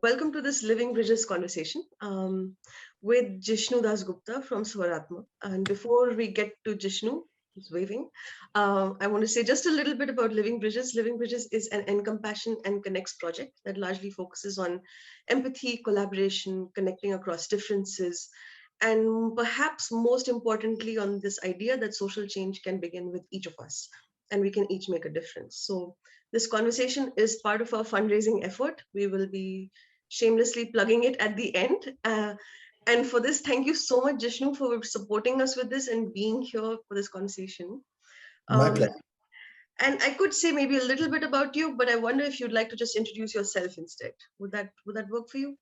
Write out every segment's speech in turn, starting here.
Welcome to this Living Bridges conversation with Jishnu Dasgupta from Swarathma. And before we get to Jishnu, who's waving, I want to say just a little bit about Living Bridges. Living Bridges is an enCOMPASSion and Connext project that largely focuses on empathy, collaboration, connecting across differences, and perhaps most importantly on this idea that social change can begin with each of us and we can each make a difference. So this conversation is part of our fundraising effort. We will be shamelessly plugging it at the end. And for this, thank you so much, Jishnu, for supporting us with this and being here for this conversation. My pleasure. And I could say maybe a little bit about you, but I wonder if you'd like to just introduce yourself instead. Would that work for you?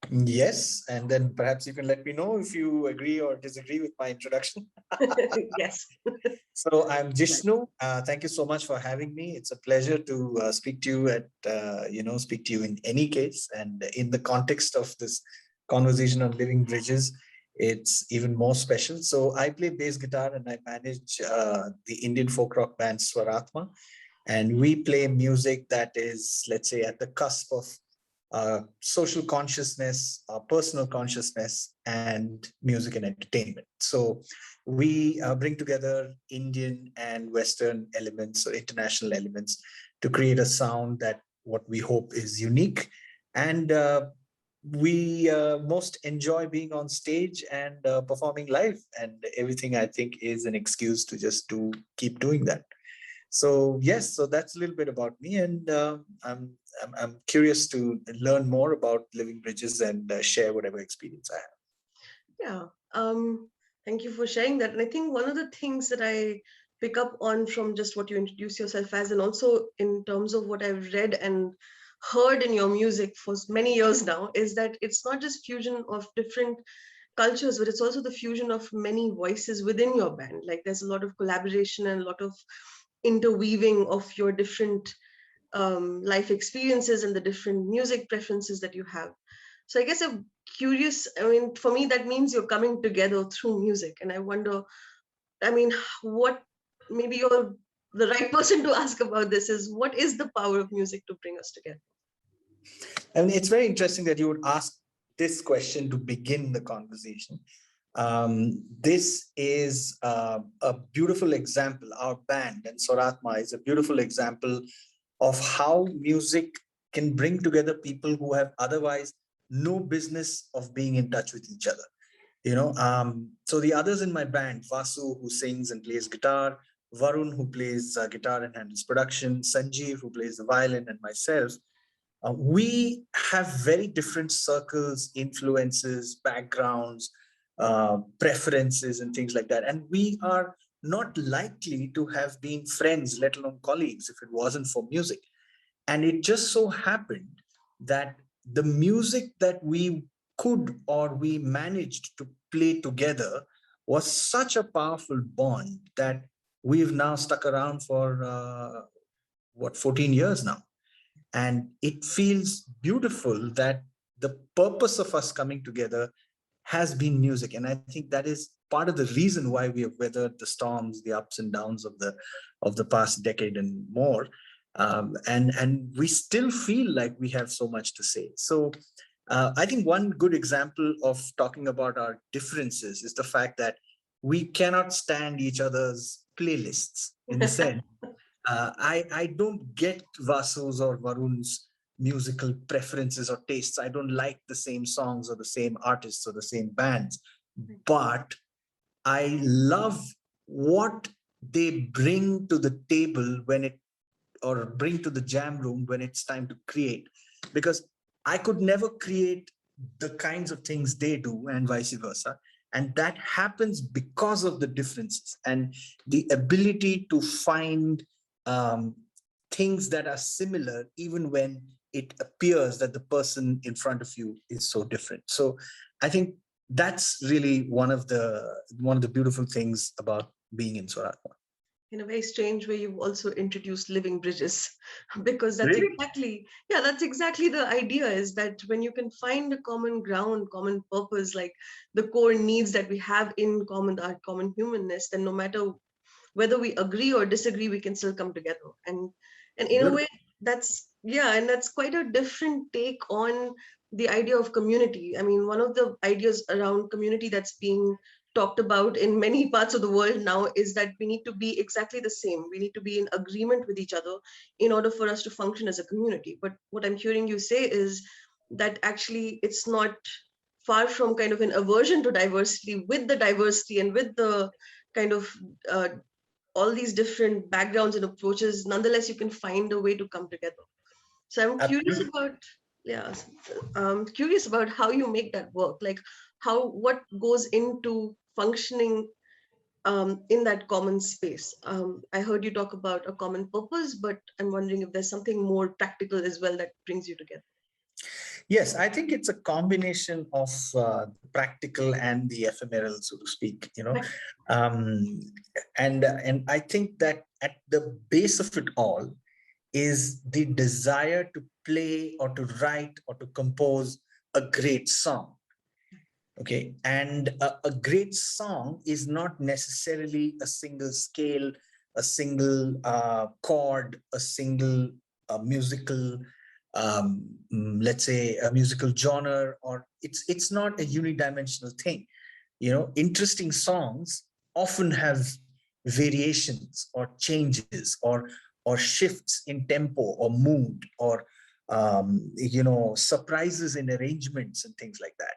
Yes, and then perhaps you can let me know if you agree or disagree with my introduction. Yes. So I'm Jishnu. Thank you so much for having me. It's a pleasure to speak to you speak to you in any case. And in the context of this conversation on living bridges, it's even more special. So I play bass guitar and I manage the Indian folk rock band Swarathma. And we play music that is, let's say, at the cusp of social consciousness, personal consciousness, and music and entertainment. So we bring together Indian and Western elements or international elements to create a sound that what we hope is unique. And we most enjoy being on stage and performing live. And everything, I think, is an excuse to just keep doing that. So yes, so that's a little bit about me, and I'm curious to learn more about Living Bridges and share whatever experience I have. Yeah, thank you for sharing that. And I think one of the things that I pick up on from just what you introduce yourself as, and also in terms of what I've read and heard in your music for many years now, is that it's not just fusion of different cultures, but it's also the fusion of many voices within your band. Like there's a lot of collaboration and a lot of interweaving of your different life experiences and the different music preferences that you have. So I guess I'm curious, I mean, for me, that means you're coming together through music. And I wonder, I mean, what maybe you're the right person to ask about this is what is the power of music to bring us together? I mean, it's very interesting that you would ask this question to begin the conversation. This is a beautiful example. Our band and Swarathma is a beautiful example of how music can bring together people who have otherwise no business of being in touch with each other. So the others in my band, Vasu, who sings and plays guitar, Varun, who plays guitar and handles production, Sanjeev, who plays the violin, and myself, we have very different circles, influences, backgrounds, preferences, and things like that. And we are not likely to have been friends, let alone colleagues, if it wasn't for music. And it just so happened that the music that we could or we managed to play together was such a powerful bond that we've now stuck around for 14 years now. And it feels beautiful that the purpose of us coming together has been music. And I think that is part of the reason why we have weathered the storms, the ups and downs of the past decade and more. And we still feel like we have so much to say. So I think one good example of talking about our differences is the fact that we cannot stand each other's playlists, in the sense. I don't get Vasu's or Varun's musical preferences or tastes. I don't like the same songs or the same artists or the same bands, but I love what they bring to the table or bring to the jam room when it's time to create, because I could never create the kinds of things they do and vice versa. And that happens because of the differences and the ability to find things that are similar, even when it appears that the person in front of you is so different. So I think that's really one of the beautiful things about being in Swarathma. In a very strange way, you've also introduced living bridges, because that's Really? that's exactly the idea, is that when you can find a common ground, common purpose, like the core needs that we have in common, our common humanness, then no matter whether we agree or disagree, we can still come together. And in a way, And that's quite a different take on the idea of community. I mean, one of the ideas around community that's being talked about in many parts of the world now is that we need to be exactly the same. We need to be in agreement with each other in order for us to function as a community. But what I'm hearing you say is that actually it's not far from kind of an aversion to diversity. With the diversity and with the kind of uh, all these different backgrounds and approaches, nonetheless you can find a way to come together. So I'm curious Absolutely. about, yeah, curious about how you make that work. Like what goes into functioning in that common space. I heard you talk about a common purpose, but I'm wondering if there's something more practical as well that brings you together. Yes, I think it's a combination of the practical and the ephemeral, so to speak. Right. Um, and I think that at the base of it all is the desire to play or to write or to compose a great song. Okay, and a great song is not necessarily a single scale, a single chord, a single musical, let's say a musical genre, or it's not a unidimensional thing. Interesting songs often have variations or changes or shifts in tempo or mood or surprises in arrangements and things like that.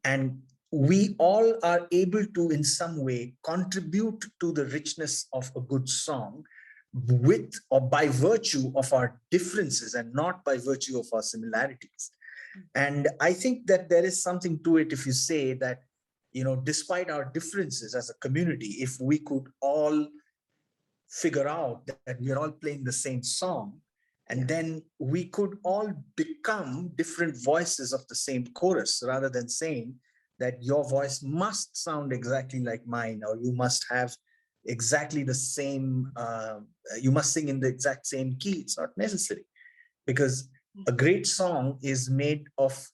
And we all are able to in some way contribute to the richness of a good song with or by virtue of our differences and not by virtue of our similarities. And I think that there is something to it if you say that, despite our differences as a community, if we could all figure out that we are all playing the same song, and then we could all become different voices of the same chorus rather than saying that your voice must sound exactly like mine, or you must have exactly the same, you must sing in the exact same key. It's not necessary, because a great song is made of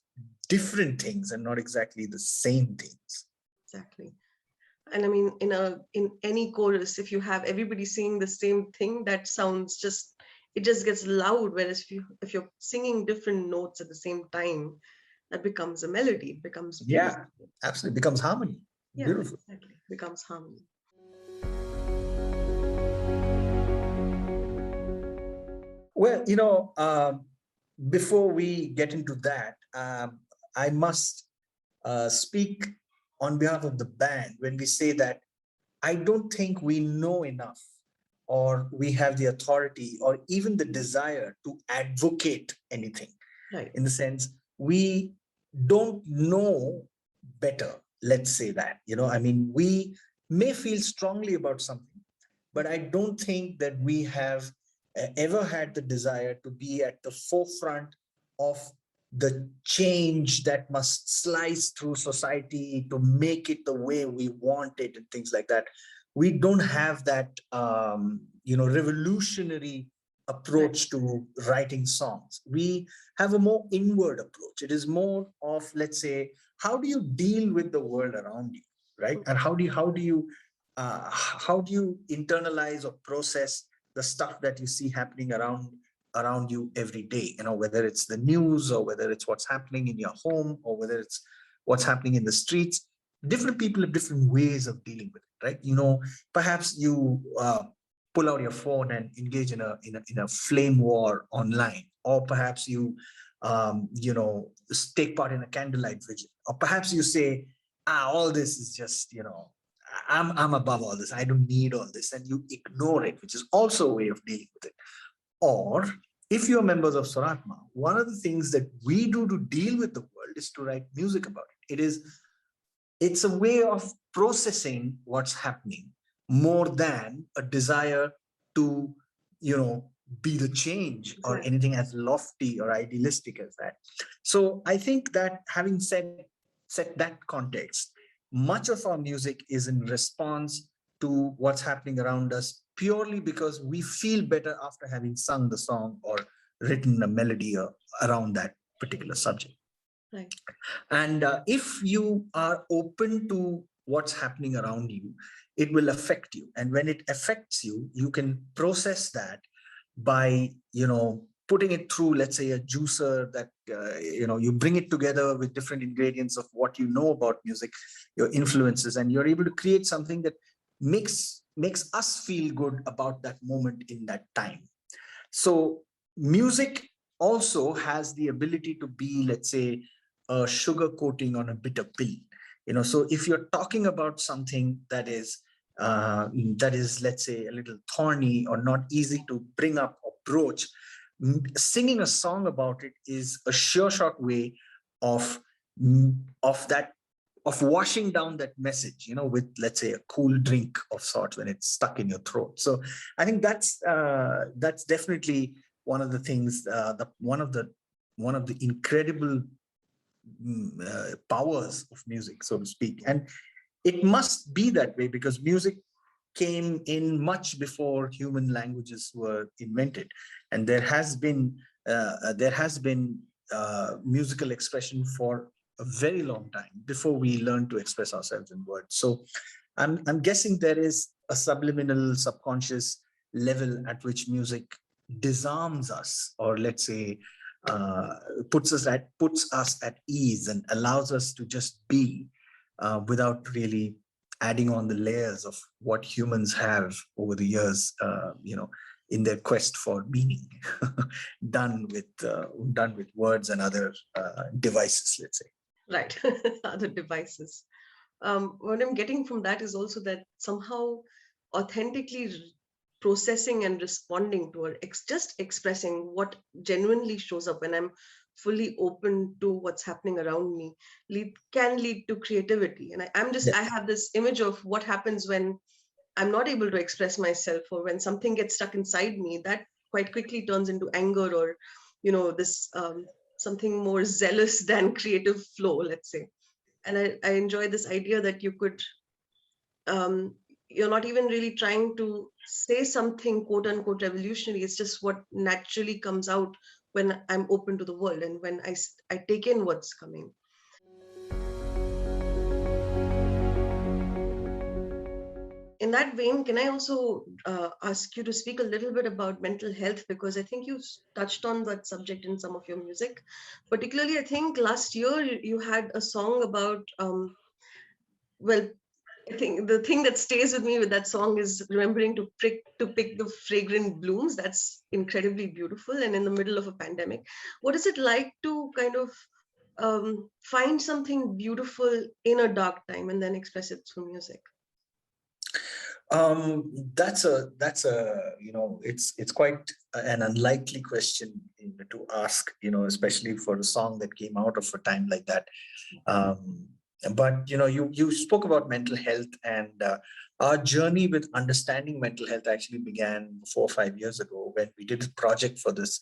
different things and not exactly the same things. Exactly. And I mean, in any chorus, if you have everybody singing the same thing, that sounds it just gets loud. Whereas if you're singing different notes at the same time, that becomes a melody. It becomes beautiful. Yeah, absolutely. It becomes harmony. Yeah, Beautiful. exactly. Becomes harmony. Well, before we get into that, I must speak on behalf of the band when we say that I don't think we know enough, or we have the authority or even the desire to advocate anything. Right. In the sense, we don't know better. Let's say that, I mean, we may feel strongly about something, but I don't think that we have ever had the desire to be at the forefront of the change that must slice through society to make it the way we want it and things like that. We don't have that, revolutionary approach to writing songs. We have a more inward approach. It is more of, let's say, how do you deal with the world around you, right? And how do you internalize or process the stuff that you see happening around you every day, whether it's the news or whether it's what's happening in your home or whether it's what's happening in the streets. Different people have different ways of dealing with it, right? Perhaps you pull out your phone and engage in a flame war online, or perhaps you take part in a candlelight vigil, or perhaps you say, all this is just, I'm above all this. I don't need all this. And you ignore it, which is also a way of dealing with it. Or if you're members of Swarathma, one of the things that we do to deal with the world is to write music about it. It's a way of processing what's happening more than a desire to, be the change or anything as lofty or idealistic as that. So I think that having set that context, much of our music is in response to what's happening around us purely because we feel better after having sung the song or written a melody around that particular subject. Right. And if you are open to what's happening around you, it will affect you. And when it affects you, you can process that by, putting it through, let's say, a juicer that, you bring it together with different ingredients of what you know about music, your influences, and you're able to create something that makes us feel good about that moment in that time. So music also has the ability to be, let's say, a sugar coating on a bitter pill. So if you're talking about something that is, let's say, a little thorny or not easy to bring up or broach, singing a song about it is a sure shot way of that, of washing down that message, with, let's say, a cool drink of sorts when it's stuck in your throat. So I think that's definitely one of the things, one of the incredible powers of music, so to speak. And it must be that way because music came in much before human languages were invented, and there has been musical expression for a very long time before we learned to express ourselves in words. So I'm guessing there is a subliminal, subconscious level at which music disarms us, or let's say, uh, puts us at ease and allows us to just be, without really adding on the layers of what humans have over the years, in their quest for meaning, done with words and other devices, let's say. Right. Other devices. What I'm getting from that is also that somehow authentically processing and responding to, or just expressing what genuinely shows up when I'm fully open to what's happening around me, can lead to creativity. And I have this image of what happens when I'm not able to express myself, or when something gets stuck inside me, that quite quickly turns into anger, or this something more zealous than creative flow, let's say. And I enjoy this idea that um, you're not even really trying to say something quote unquote revolutionary. It's just what naturally comes out when I'm open to the world, and when I take in what's coming. In that vein, can I also ask you to speak a little bit about mental health? Because I think you touched on that subject in some of your music. Particularly, I think last year you had a song about, well, I think the thing that stays with me with that song is remembering to pick the fragrant blooms. That's incredibly beautiful. And in the middle of a pandemic, what is it like to kind of find something beautiful in a dark time and then express it through music? It's quite an unlikely question to ask, especially for a song that came out of a time like that. Um, but you spoke about mental health, and our journey with understanding mental health actually began 4 or 5 years ago when we did a project for this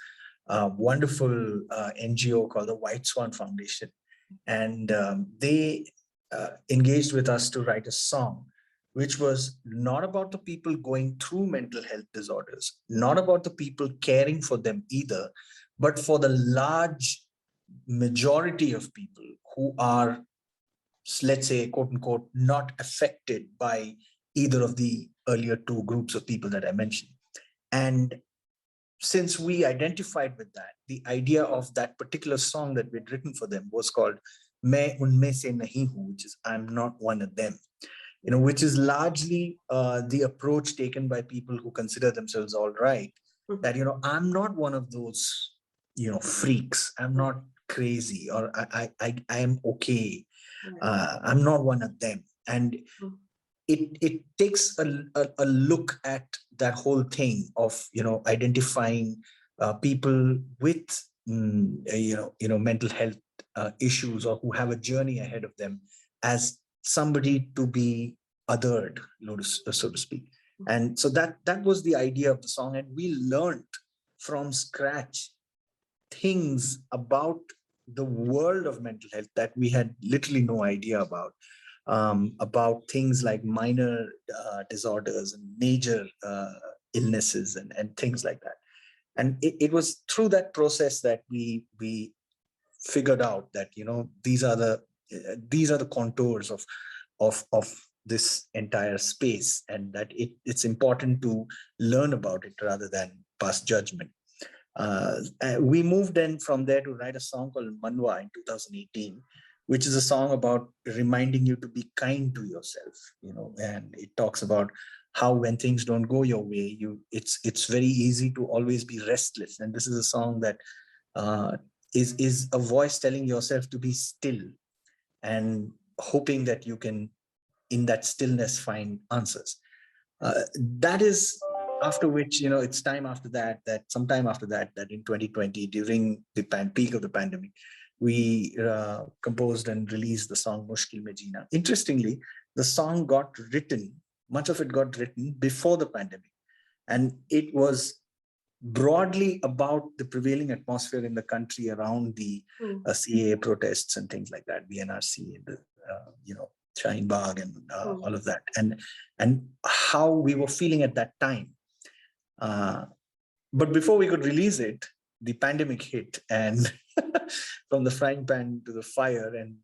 wonderful NGO called the White Swan Foundation, and they engaged with us to write a song which was not about the people going through mental health disorders, not about the people caring for them either, but for the large majority of people who are, let's say, quote unquote, not affected by either of the earlier two groups of people that I mentioned. And since we identified with that, the idea of that particular song that we'd written for them was called Main Unme Se Nahi Hu, which is I'm not one of them, which is largely the approach taken by people who consider themselves all right, that, I'm not one of those, freaks. I'm not crazy, or I am okay. I'm not one of them. And it takes a look at that whole thing of, identifying people with, mental health issues, or who have a journey ahead of them, as somebody to be othered, so to speak. And so that was the idea of the song, and we learned from scratch things about the world of mental health that we had literally no idea about things like minor disorders and major illnesses and things like that. And it was through that process that we figured out that, these are the contours of this entire space, and that it's important to learn about it rather than pass judgment. We moved in from there to write a song called Manwa in 2018, which is a song about reminding you to be kind to yourself, and it talks about how when things don't go your way, it's very easy to always be restless. And this is a song that is a voice telling yourself to be still and hoping that you can, in that stillness, find answers. That is after which, it's time after that sometime after that in 2020, during the peak of the pandemic, we composed and released the song Mushkil Mein Jeena. Interestingly, the song got written, much of it got written before the pandemic. And it was broadly about the prevailing atmosphere in the country around the CAA protests and things like that, the NRC and the, Shaheen Bagh and all of that, and how we were feeling at that time. But before we could release it, the pandemic hit, and from the frying pan to the fire, and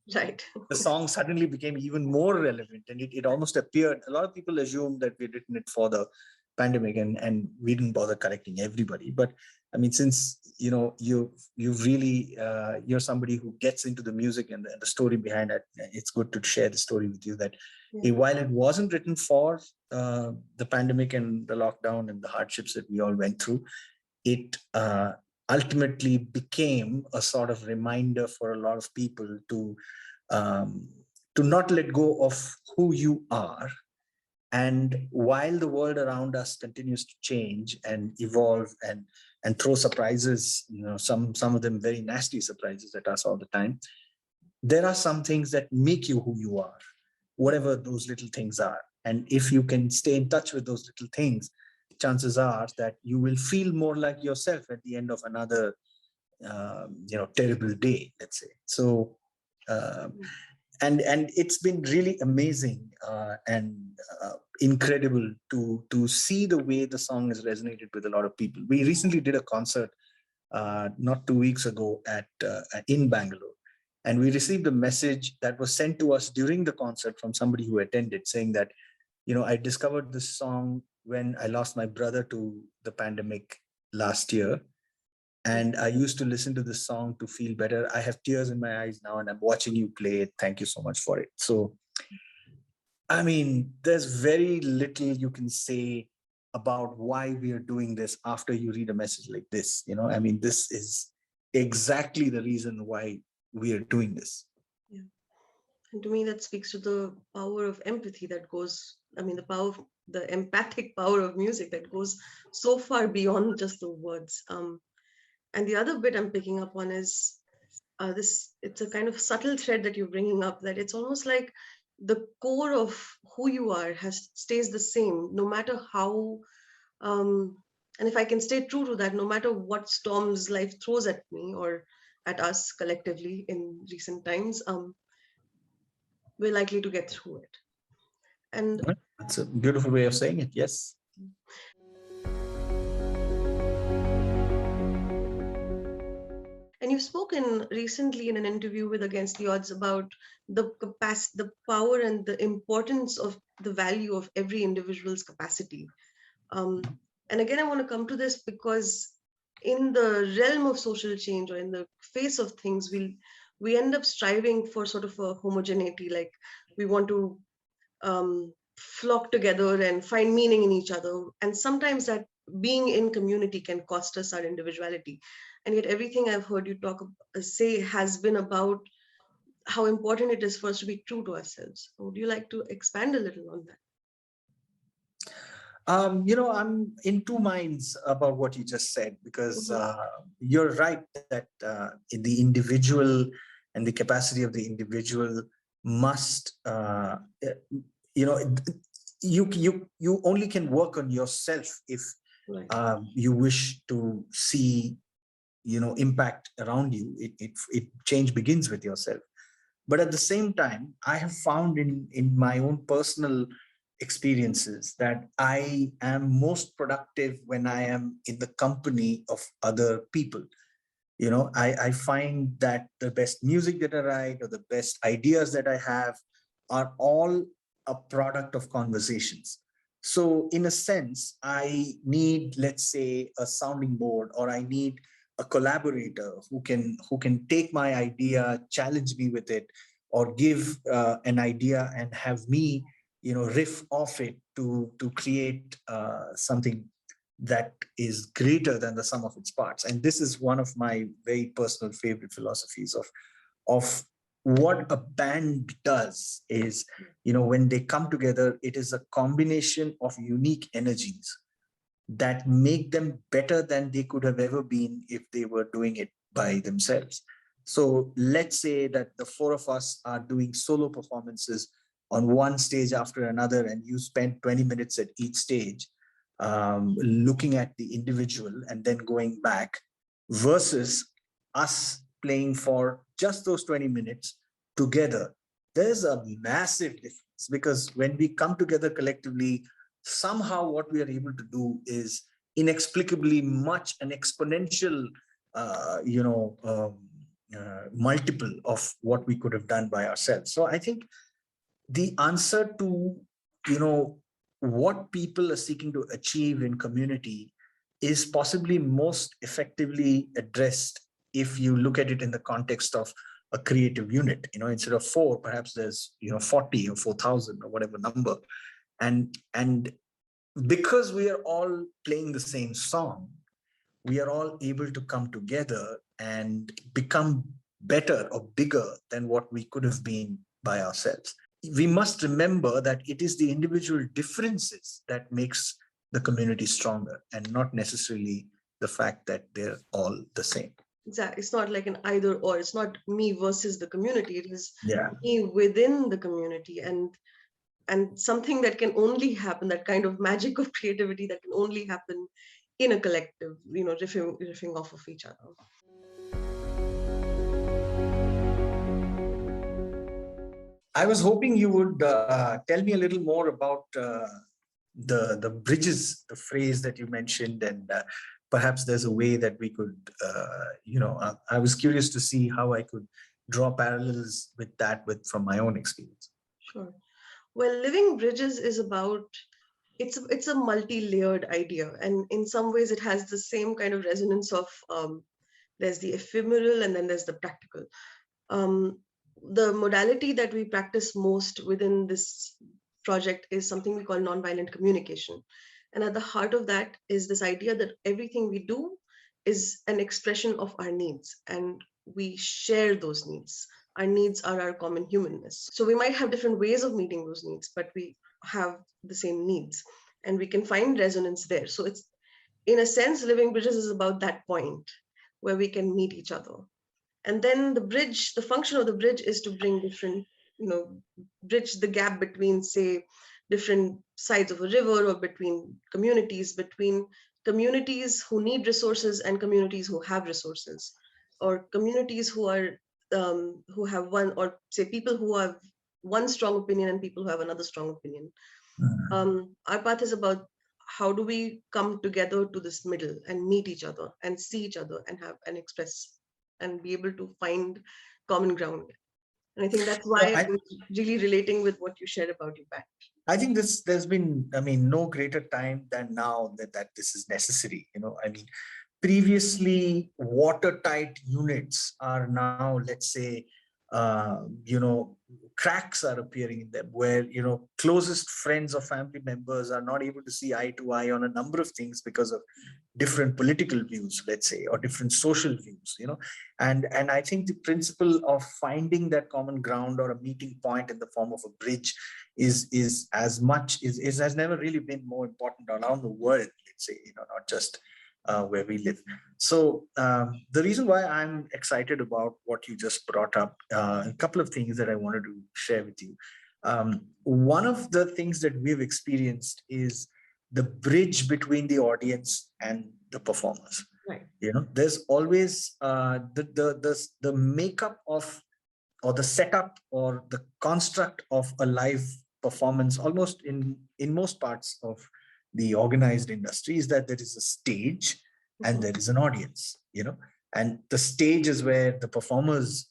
the song suddenly became even more relevant, and it almost appeared. A lot of people assumed that we had written it for the pandemic, and we didn't bother correcting everybody. But I mean, since you really you're somebody who gets into the music and the story behind it, it's good to share the story with you that while it wasn't written for the pandemic and the lockdown and the hardships that we all went through, it ultimately became a sort of reminder for a lot of people to not let go of who you are. And while the world around us continues to change and evolve and throw surprises, some of them very nasty surprises at us all the time, there are some things that make you who you are, whatever those little things are. And if you can stay in touch with those little things, chances are that you will feel more like yourself at the end of another, terrible day, let's say. So, and it's been really amazing and incredible to see the way the song has resonated with a lot of people. We recently did a concert not 2 weeks ago in Bangalore, and we received a message that was sent to us during the concert from somebody who attended, saying that, I discovered this song when I lost my brother to the pandemic last year. And I used to listen to this song to feel better. I have tears in my eyes now, and I'm watching you play it. Thank you so much for it. So, I mean, there's very little you can say about why we are doing this after you read a message like this. I mean, this is exactly the reason why we are doing this. Yeah. And to me, that speaks to the power of empathy that goes, the empathic power of music that goes so far beyond just the words. And the other bit I'm picking up on is it's a kind of subtle thread that you're bringing up, that it's almost like the core of who you are stays the same, no matter how, and if I can stay true to that, no matter what storms life throws at me or at us collectively in recent times, we're likely to get through it. And that's a beautiful way of saying it. Yes. And you've spoken recently in an interview with Against the Odds about the capacity, the power, and the importance of the value of every individual's capacity. And again, I want to come to this because in the realm of social change, or in the face of things, we end up striving for sort of a homogeneity. Like we want to flock together and find meaning in each other. And sometimes that being in community can cost us our individuality. And yet everything I've heard you say has been about how important it is for us to be true to ourselves. Would you like to expand a little on that? I'm in two minds about what you just said, because you're right that the individual and the capacity of the individual must, you only can work on yourself if you wish to see, impact around you. It change begins with yourself. But at the same time, I have found in my own personal experiences that I am most productive when I am in the company of other people. I find that the best music that I write or the best ideas that I have are all a product of conversations. So in a sense, I need, let's say, a sounding board, or I need a collaborator who can take my idea, challenge me with it, or give an idea and have me, riff off it to create something that is greater than the sum of its parts. And this is one of my very personal favorite philosophies of what a band does is, when they come together, it is a combination of unique energies that make them better than they could have ever been if they were doing it by themselves. So let's say that the four of us are doing solo performances on one stage after another, and you spend 20 minutes at each stage, looking at the individual and then going back, versus us playing for just those 20 minutes together. There's a massive difference, because when we come together collectively, somehow what we are able to do is inexplicably much an exponential multiple of what we could have done by ourselves. So I think the answer to what people are seeking to achieve in community is possibly most effectively addressed if you look at it in the context of a creative unit. Instead of 4, perhaps there's 40 or 4,000 or whatever number. And because we are all playing the same song, we are all able to come together and become better or bigger than what we could have been by ourselves. We must remember that it is the individual differences that makes the community stronger, and not necessarily the fact that they're all the same. Exactly. It's not like an either or. It's not me versus the community. It is Yeah. me within the community, and something that can only happen, that kind of magic of creativity that can only happen in a collective, riffing off of each other. I was hoping you would tell me a little more about the bridges, the phrase that you mentioned, and perhaps there's a way that we could, I was curious to see how I could draw parallels with that from my own experience. Sure. Well, living bridges is about, it's a multi-layered idea, and in some ways it has the same kind of resonance of there's the ephemeral and then there's the practical. The modality that we practice most within this project is something we call nonviolent communication. And at the heart of that is this idea that everything we do is an expression of our needs, and we share those needs. Our needs are our common humanness. So we might have different ways of meeting those needs, but we have the same needs, and we can find resonance there. So it's, in a sense, living bridges is about that point where we can meet each other. And then the bridge, the function of the bridge is to bring different, bridge the gap between, say, different sides of a river, or between communities who need resources and communities who have resources, or communities who have one, or say people who have one strong opinion and people who have another strong opinion. Our path is about how do we come together to this middle and meet each other and see each other and have and express and be able to find common ground. And I think that's why I was really relating with what you shared about your band. I think there's been, no greater time than now that this is necessary. Previously watertight units are now, let's say, cracks are appearing in them, where, closest friends or family members are not able to see eye to eye on a number of things because of different political views, let's say, or different social views, and I think the principle of finding that common ground or a meeting point in the form of a bridge is as much, has never really been more important around the world, let's say, not just where we live. So the reason why I'm excited about what you just brought up, a couple of things that I wanted to share with you. One of the things that we've experienced is the bridge between the audience and the performers. Right. There's always the makeup of, or the setup, or the construct of a live performance, almost in most parts of the organized industry, is that there is a stage and there is an audience, and the stage is where the performers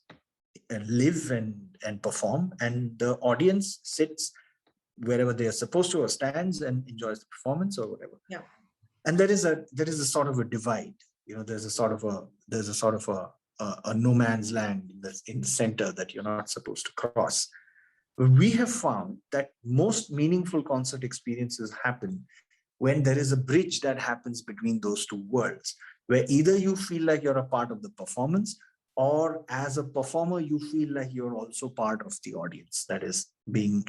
live and perform, and the audience sits wherever they are supposed to, or stands and enjoys the performance or whatever. Yeah. And there is a sort of a divide. There's a sort of a no man's land in the center that you're not supposed to cross. We have found that most meaningful concert experiences happen when there is a bridge that happens between those two worlds, where either you feel like you're a part of the performance, or as a performer, you feel like you're also part of the audience that is being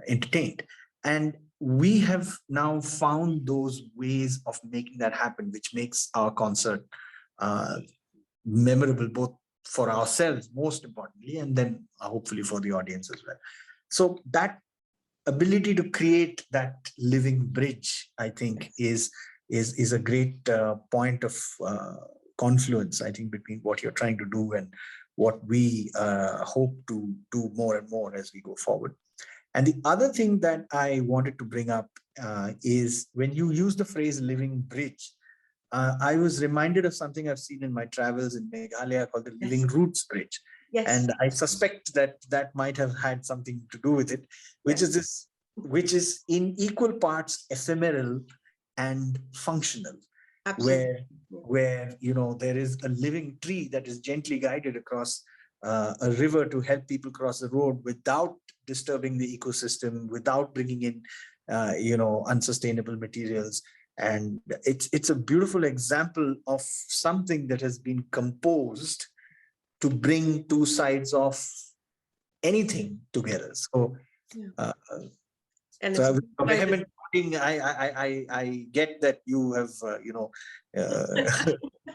entertained. And we have now found those ways of making that happen, which makes our concert memorable, both for ourselves, most importantly, and then hopefully for the audience as well. So that ability to create that living bridge, I think, is a great point of confluence, I think, between what you're trying to do and what we hope to do more and more as we go forward. And the other thing that I wanted to bring up is when you use the phrase living bridge, I was reminded of something I've seen in my travels in Meghalaya called the Living Roots Bridge. Yes. And I suspect that that might have had something to do with it, which is in equal parts ephemeral and functional. Absolutely. where there is a living tree that is gently guided across a river to help people cross the road without disturbing the ecosystem, without bringing in unsustainable materials. And it's a beautiful example of something that has been composed to bring two sides of anything together. So and so vehement I get that you have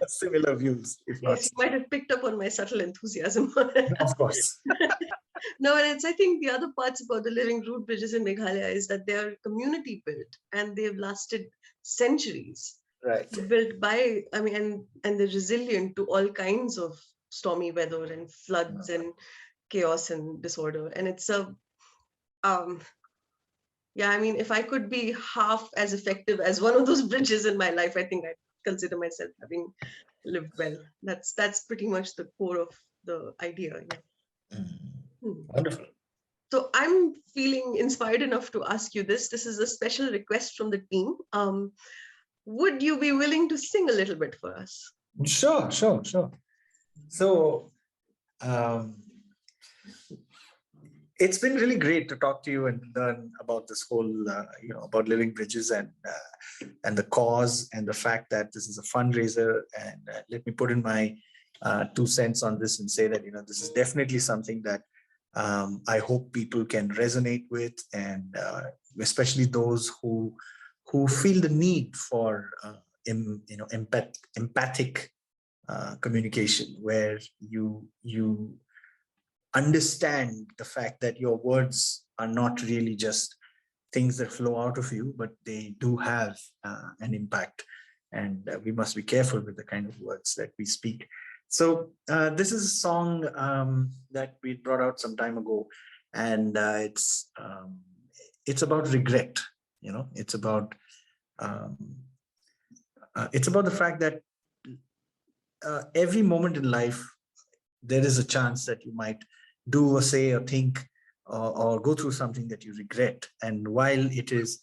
similar views, if not. Yes, you might have picked up on my subtle enthusiasm. Of course. No, and I think the other parts about the living root bridges in Meghalaya is that they're community built and they've lasted centuries. Right. Built by, and they're resilient to all kinds of stormy weather and floods and chaos and disorder. And it's if I could be half as effective as one of those bridges in my life, I think I'd consider myself having lived well. That's pretty much the core of the idea. Yeah. Wonderful. So I'm feeling inspired enough to ask you this. This is a special request from the team. Would you be willing to sing a little bit for us? Sure. So it's been really great to talk to you and learn about this whole, about living bridges and the cause and the fact that this is a fundraiser. And let me put in my 2 cents on this and say that, this is definitely something that I hope people can resonate with, and especially those who feel the need for empathic communication, where you understand the fact that your words are not really just things that flow out of you, but they do have an impact, and we must be careful with the kind of words that we speak. So this is a song that we brought out some time ago, and it's about regret. It's about the fact that every moment in life there is a chance that you might do or say or think or go through something that you regret. And while it is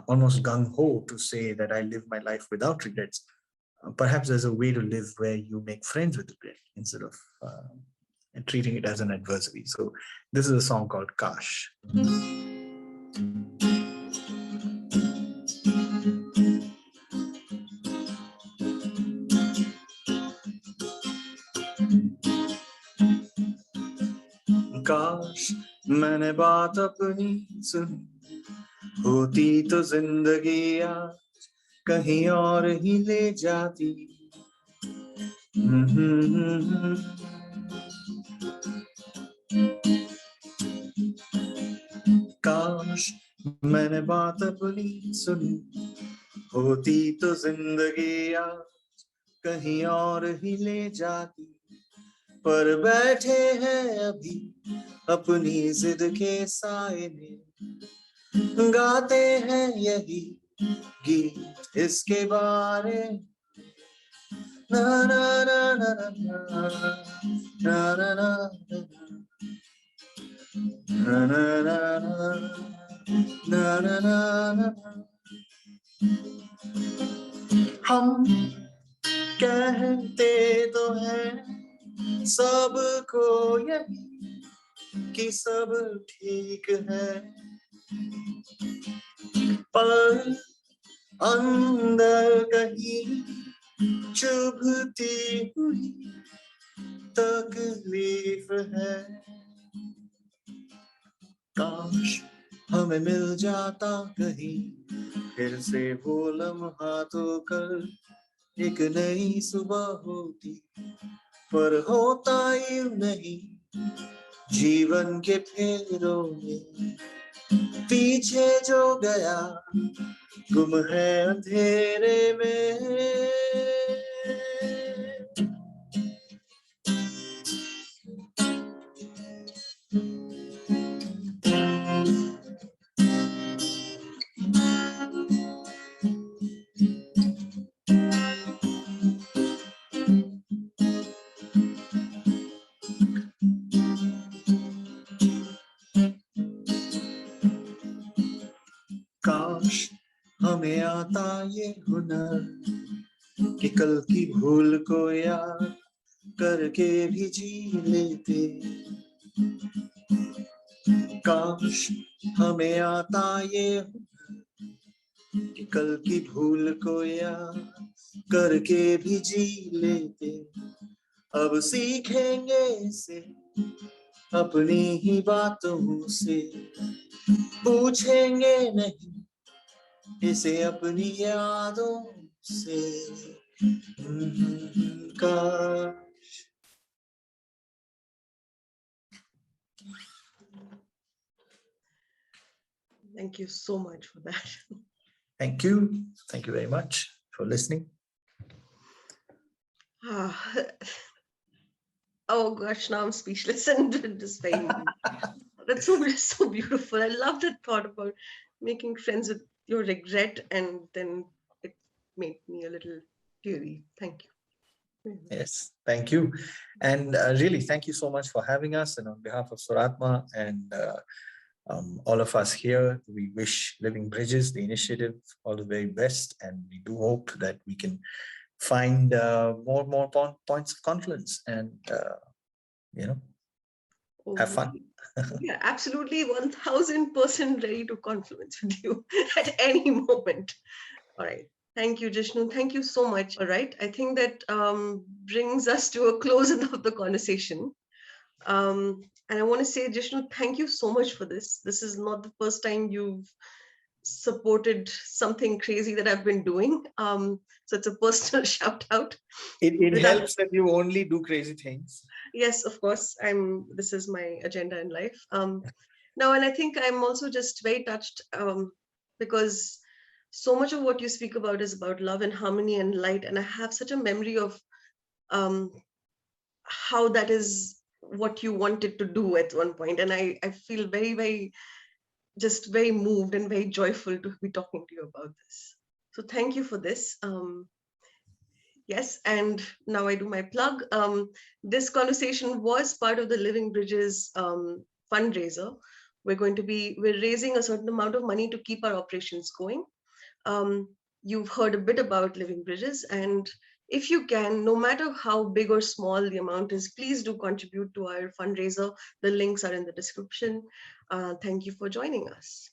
almost gung-ho to say that I live my life without regrets, perhaps there's a way to live where you make friends with regret instead of treating it as an adversary. So this is a song called Kash. काश मैंने बात अपनी सुनी होती तो जिंदगी आज कहीं और ही ले जाती। काश मैंने बात अपनी सुनी होती तो जिंदगी आज कहीं और ही ले जाती, पर बैठे हैं अभी अपनी जिद के साए में, गाते हैं यही गीत इसके बारे, ना ना ना ना ना ना ना ना ना ना ना। ना ना ना ना ना। हम कहते तो हैं सबको यही कि सब ठीक है, पर अंदर कहीं चुभती हुई तकलीफ है। काश हमें मिल जाता कहीं फिर से वो लम्हा, तो कल एक नई सुबह होती, पर होता यूं नहीं। जीवन के फेरों में पीछे जो गया गुम है अंधेरे में। काश हमें आता ये हुनर कि कल की भूल को याद करके भी जी लेते। काश हमें आता ये हुनर कि कल की भूल को याद करके भी जी लेते। अब सीखेंगे इसे अपनी ही बातों से, पूछेंगे नहीं इसे अपनी यादों से। काश। Thank you so much for that. Thank you. Thank you very much for listening. Oh gosh, now I'm speechless and just very moved. That's so beautiful. I love that thought about making friends with your regret, and then it made me a little teary. Thank you. Yes, thank you. And really, thank you so much for having us. And on behalf of Swarathma and all of us here, we wish Living Bridges, the initiative, all the very best. And we do hope that we can find more points of confluence and, have fun. Yeah, absolutely 1000% ready to confluence with you at any moment. All right. Thank you, Jishnu. Thank you so much. All right. I think that brings us to a close of the conversation. And I want to say, Jishnu, thank you so much for this. This is not the first time you've supported something crazy that I've been doing. So it's a personal shout out. It helps that you only do crazy things. Yes, of course. This is my agenda in life. Now, and I think I'm also just very touched because so much of what you speak about is about love and harmony and light. And I have such a memory of how that is what you wanted to do at one point. And I feel very, very, just very moved and very joyful to be talking to you about this. So thank you for this. Yes, and now I do my plug. This conversation was part of the Living Bridges fundraiser. We're raising a certain amount of money to keep our operations going. You've heard a bit about Living Bridges, and if you can, no matter how big or small the amount is, please do contribute to our fundraiser. The links are in the description. Thank you for joining us.